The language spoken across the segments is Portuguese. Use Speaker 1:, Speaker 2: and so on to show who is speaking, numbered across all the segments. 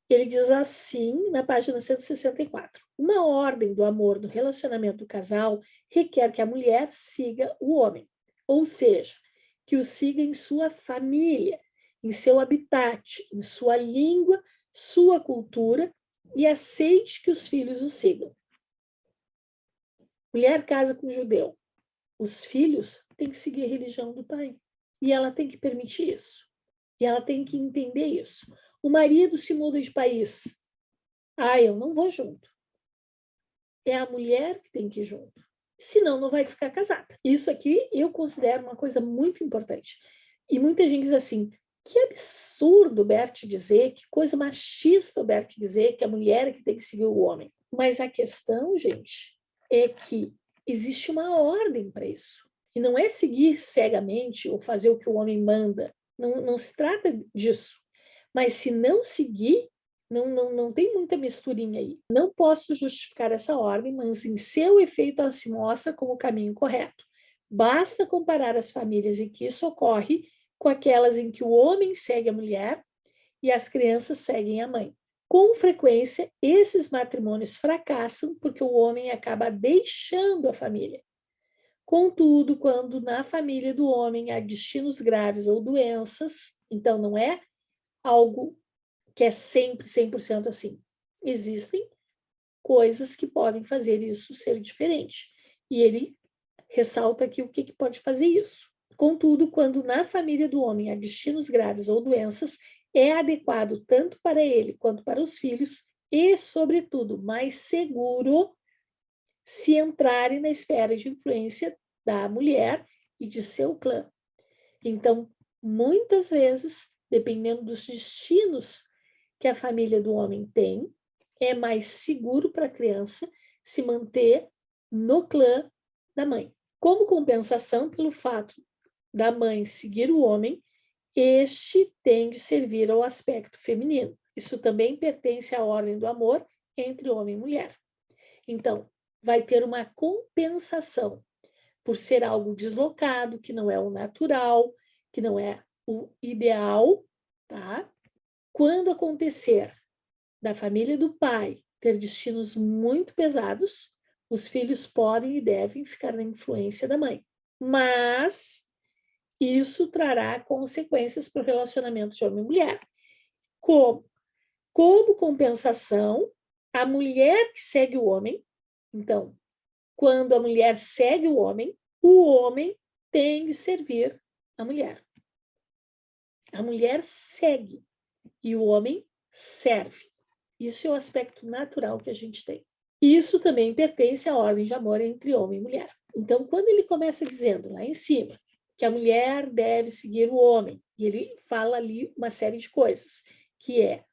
Speaker 1: Ele diz assim, na página 164. Uma ordem do amor no relacionamento do casal requer que a mulher siga o homem, ou seja, que o siga em sua família, em seu habitat, em sua língua, sua cultura e aceite que os filhos o sigam. Mulher casa com judeu. Os filhos têm que seguir a religião do pai. E ela tem que permitir isso. E ela tem que entender isso. O marido se muda de país. Eu não vou junto. É a mulher que tem que ir junto. Senão, não vai ficar casada. Isso aqui eu considero uma coisa muito importante. E muita gente diz assim, que absurdo o Bert dizer, que coisa machista o Bert dizer que a mulher é que tem que seguir o homem. Mas a questão, gente, é que existe uma ordem para isso. E não é seguir cegamente ou fazer o que o homem manda. Não se trata disso. Mas se não seguir, não tem muita misturinha aí. Não posso justificar essa ordem, mas em seu efeito ela se mostra como o caminho correto. Basta comparar as famílias em que isso ocorre com aquelas em que o homem segue a mulher e as crianças seguem a mãe. Com frequência, esses matrimônios fracassam porque o homem acaba deixando a família. Contudo, quando na família do homem há destinos graves ou doenças, então não é algo que é sempre 100% assim. Existem coisas que podem fazer isso ser diferente. E ele ressalta aqui o que pode fazer isso. Contudo, quando na família do homem há destinos graves ou doenças, é adequado tanto para ele quanto para os filhos e, sobretudo, mais seguro se entrarem na esfera de influência da mulher e de seu clã. Então, muitas vezes, dependendo dos destinos que a família do homem tem, é mais seguro para a criança se manter no clã da mãe. Como compensação pelo fato da mãe seguir o homem, este tem de servir ao aspecto feminino. Isso também pertence à ordem do amor entre homem e mulher. Então, vai ter uma compensação por ser algo deslocado, que não é o natural, que não é o ideal, tá? Quando acontecer da família do pai ter destinos muito pesados, os filhos podem e devem ficar na influência da mãe. Mas isso trará consequências para o relacionamento de homem e mulher. Como compensação, a mulher que segue o homem, então, quando a mulher segue o homem tem de servir a mulher. A mulher segue e o homem serve. Isso é o aspecto natural que a gente tem. Isso também pertence à ordem de amor entre homem e mulher. Então, quando ele começa dizendo lá em cima que a mulher deve seguir o homem, e ele fala ali uma série de coisas, que é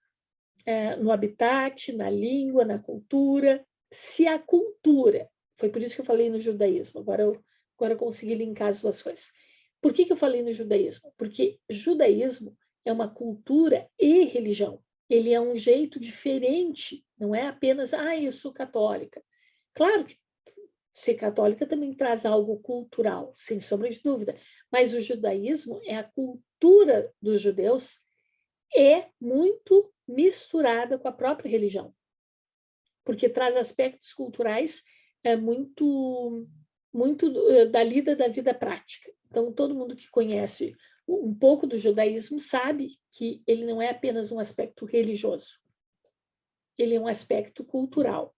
Speaker 1: no habitat, na língua, na cultura. Se a cultura, foi por isso que eu falei no judaísmo, agora eu consegui linkar as duas coisas. Por que eu falei no judaísmo? Porque judaísmo é uma cultura e religião. Ele é um jeito diferente, não é apenas, eu sou católica. Claro que ser católica também traz algo cultural, sem sombra de dúvida, mas o judaísmo é a cultura dos judeus, é muito misturada com a própria religião, porque traz aspectos culturais muito da lida da vida prática. Então, todo mundo que conhece um pouco do judaísmo sabe que ele não é apenas um aspecto religioso, ele é um aspecto cultural.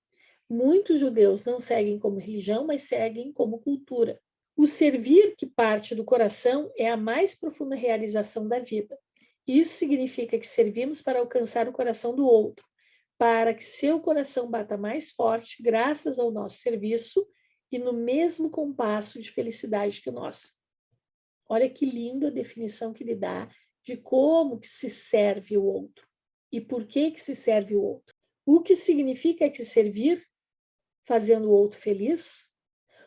Speaker 1: Muitos judeus não seguem como religião, mas seguem como cultura. O servir que parte do coração é a mais profunda realização da vida. Isso significa que servimos para alcançar o coração do outro, para que seu coração bata mais forte graças ao nosso serviço e no mesmo compasso de felicidade que o nosso. Olha que linda a definição que ele dá de como que se serve o outro e por que se serve o outro. O que significa que servir fazendo o outro feliz?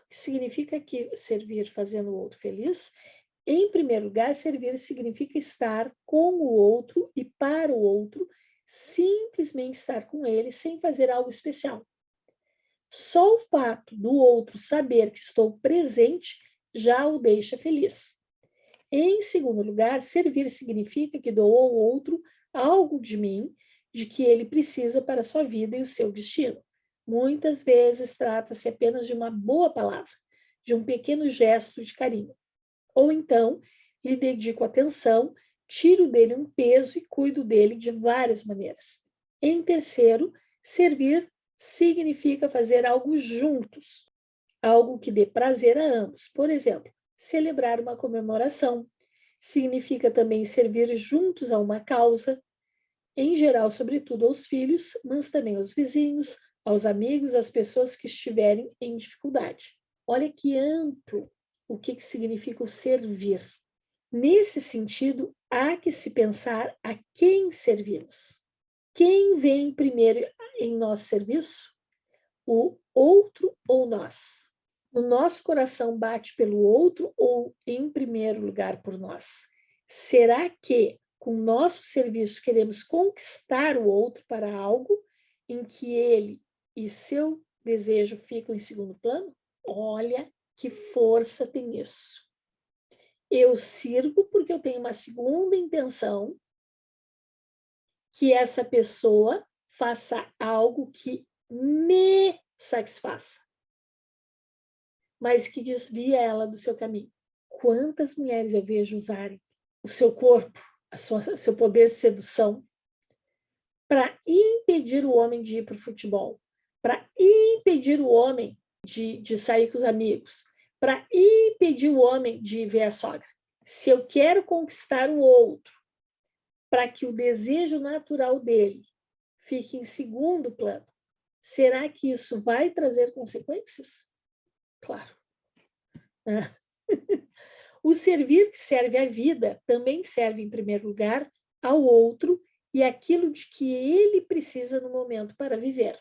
Speaker 1: O que significa que servir fazendo o outro feliz? Em primeiro lugar, servir significa estar com o outro e para o outro, simplesmente estar com ele sem fazer algo especial. Só o fato do outro saber que estou presente já o deixa feliz. Em segundo lugar, servir significa que dou ao outro algo de mim de que ele precisa para a sua vida e o seu destino. Muitas vezes trata-se apenas de uma boa palavra, de um pequeno gesto de carinho. Ou então, lhe dedico atenção, tiro dele um peso e cuido dele de várias maneiras. Em terceiro, servir significa fazer algo juntos, algo que dê prazer a ambos. Por exemplo, celebrar uma comemoração. Significa também servir juntos a uma causa, em geral, sobretudo aos filhos, mas também aos vizinhos, aos amigos, às pessoas que estiverem em dificuldade. Olha que amplo o que significa o servir. Nesse sentido, há que se pensar a quem servimos. Quem vem primeiro em nosso serviço? O outro ou nós? O nosso coração bate pelo outro ou, em primeiro lugar, por nós? Será que, com nosso serviço, queremos conquistar o outro para algo em que ele e seu desejo ficam em segundo plano? Olha que força tem isso. Eu sirvo porque eu tenho uma segunda intenção, que essa pessoa faça algo que me satisfaça, mas que desvia ela do seu caminho. Quantas mulheres eu vejo usarem o seu corpo, seu poder de sedução, para impedir o homem de ir para o futebol, para impedir o homem de sair com os amigos, para impedir o homem de ver a sogra. Se eu quero conquistar o outro, para que o desejo natural dele fique em segundo plano, será que isso vai trazer consequências? Claro. O servir que serve à vida também serve, em primeiro lugar, ao outro e aquilo de que ele precisa no momento para viver.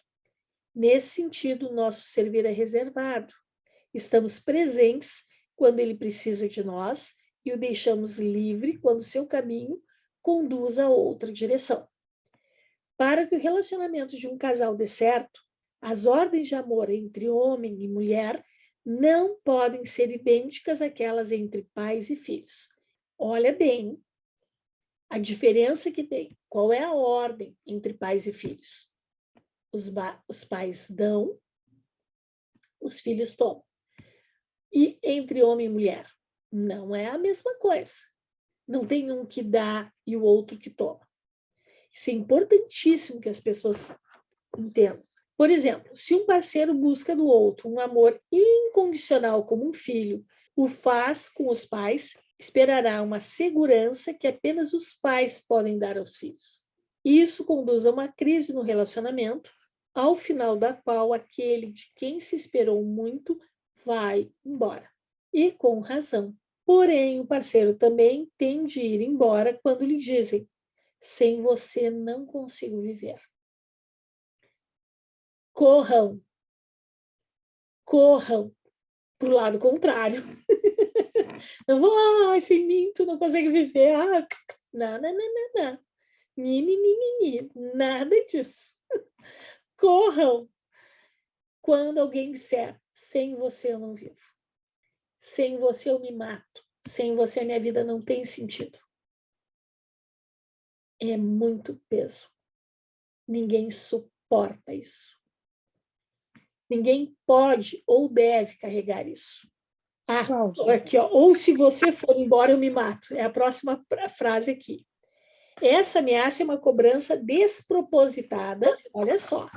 Speaker 1: Nesse sentido, o nosso servir é reservado. Estamos presentes quando ele precisa de nós e o deixamos livre quando seu caminho conduz a outra direção. Para que o relacionamento de um casal dê certo, as ordens de amor entre homem e mulher não podem ser idênticas àquelas entre pais e filhos. Olha bem a diferença que tem. Qual é a ordem entre pais e filhos? Os pais dão, os filhos tomam. E entre homem e mulher? Não é a mesma coisa. Não tem um que dá e o outro que toma. Isso é importantíssimo que as pessoas entendam. Por exemplo, se um parceiro busca do outro um amor incondicional como um filho o faz com os pais, esperará uma segurança que apenas os pais podem dar aos filhos. Isso conduz a uma crise no relacionamento, ao final da qual aquele de quem se esperou muito vai embora. E com razão. Porém, o parceiro também tem de ir embora quando lhe dizem: sem você não consigo viver. Corram para o lado contrário. Não vou, sem mim tu não consegue viver. Não. Nada disso. Corram quando alguém disser: sem você eu não vivo. Sem você eu me mato. Sem você a minha vida não tem sentido. É muito peso. Ninguém suporta isso. Ninguém pode ou deve carregar isso. Aqui, ó. Ou se você for embora, eu me mato. É a próxima frase aqui. Essa ameaça é uma cobrança despropositada, olha só,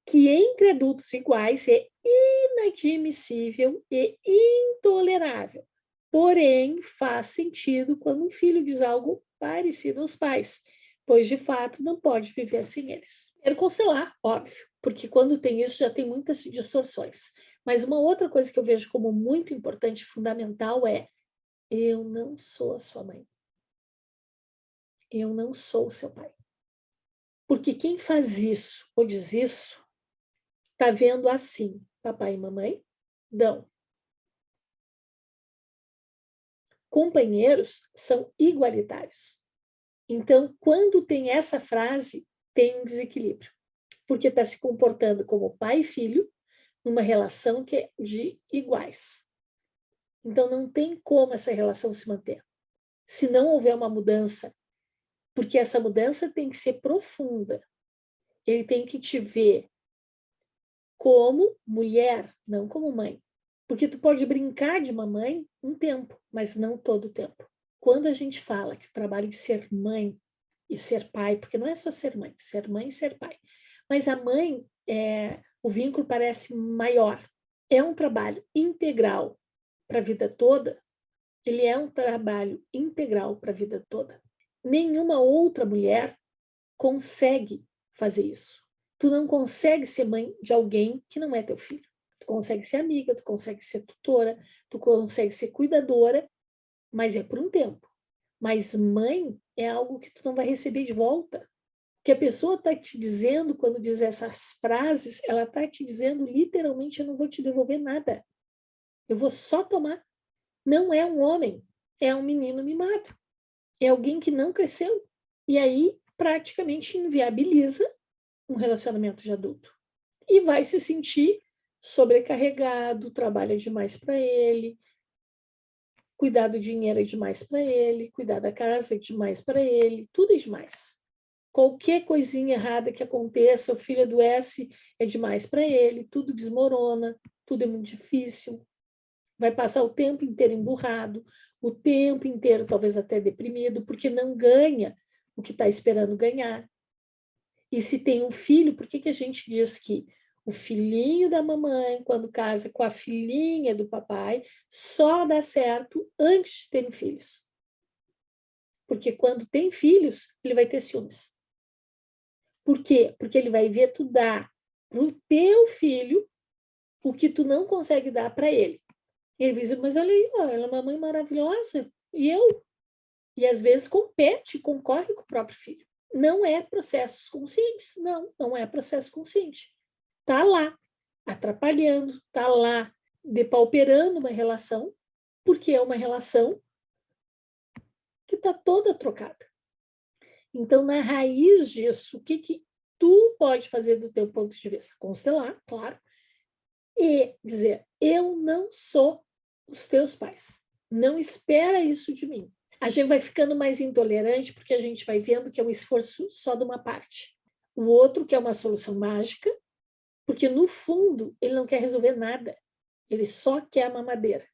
Speaker 1: que entre adultos iguais é inadmissível e intolerável. Porém, faz sentido quando um filho diz algo parecido aos pais, pois, de fato, não pode viver sem eles. Quero constelar, óbvio, porque quando tem isso já tem muitas distorções. Mas uma outra coisa que eu vejo como muito importante e fundamental é: eu não sou a sua mãe. Eu não sou o seu pai. Porque quem faz isso ou diz isso, está vendo assim: papai e mamãe dão. Companheiros são igualitários. Então, quando tem essa frase, tem um desequilíbrio. Porque está se comportando como pai e filho, numa relação que é de iguais. Então, não tem como essa relação se manter. Se não houver uma mudança, porque essa mudança tem que ser profunda. ele tem que te ver como mulher, não como mãe. Porque tu pode brincar de mamãe um tempo, mas não todo o tempo. Quando a gente fala que o trabalho de ser mãe e ser pai, porque não é só ser mãe e ser pai, mas a mãe, o vínculo parece maior. É um trabalho integral para a vida toda, ele é um trabalho integral para a vida toda. Nenhuma outra mulher consegue fazer isso. Tu não consegue ser mãe de alguém que não é teu filho. Tu consegue ser amiga, tu consegue ser tutora, tu consegue ser cuidadora, mas é por um tempo. Mas mãe é algo que tu não vai receber de volta. O que a pessoa está te dizendo quando diz essas frases, ela está te dizendo literalmente, eu não vou te devolver nada. Eu vou só tomar. Não é um homem, é um menino mimado. É alguém que não cresceu. E aí, praticamente inviabiliza um relacionamento de adulto. E vai se sentir sobrecarregado, trabalha demais para ele, cuidar do dinheiro é demais para ele, cuidar da casa é demais para ele, tudo é demais. Qualquer coisinha errada que aconteça, o filho adoece, é demais para ele, tudo desmorona, tudo é muito difícil. Vai passar o tempo inteiro emburrado, o tempo inteiro talvez até deprimido, porque não ganha o que está esperando ganhar. E se tem um filho, por que, que a gente diz que o filhinho da mamãe, quando casa com a filhinha do papai, só dá certo antes de terem filhos? Porque quando tem filhos, ele vai ter ciúmes. Por quê? Porque ele vai ver tu dar para o teu filho o que tu não consegue dar para ele. Ele diz, mas olha aí, ó, ela é uma mãe maravilhosa, e eu? E às vezes compete, concorre com o próprio filho. Não é processos conscientes, não é processo consciente. Está lá, atrapalhando, está lá, depauperando uma relação, porque é uma relação que está toda trocada. Então, na raiz disso, o que tu pode fazer do teu ponto de vista? Constelar, claro, e dizer, eu não sou os teus pais. Não espera isso de mim. A gente vai ficando mais intolerante porque a gente vai vendo que é um esforço só de uma parte. O outro quer uma solução mágica, porque no fundo ele não quer resolver nada. Ele só quer a mamadeira.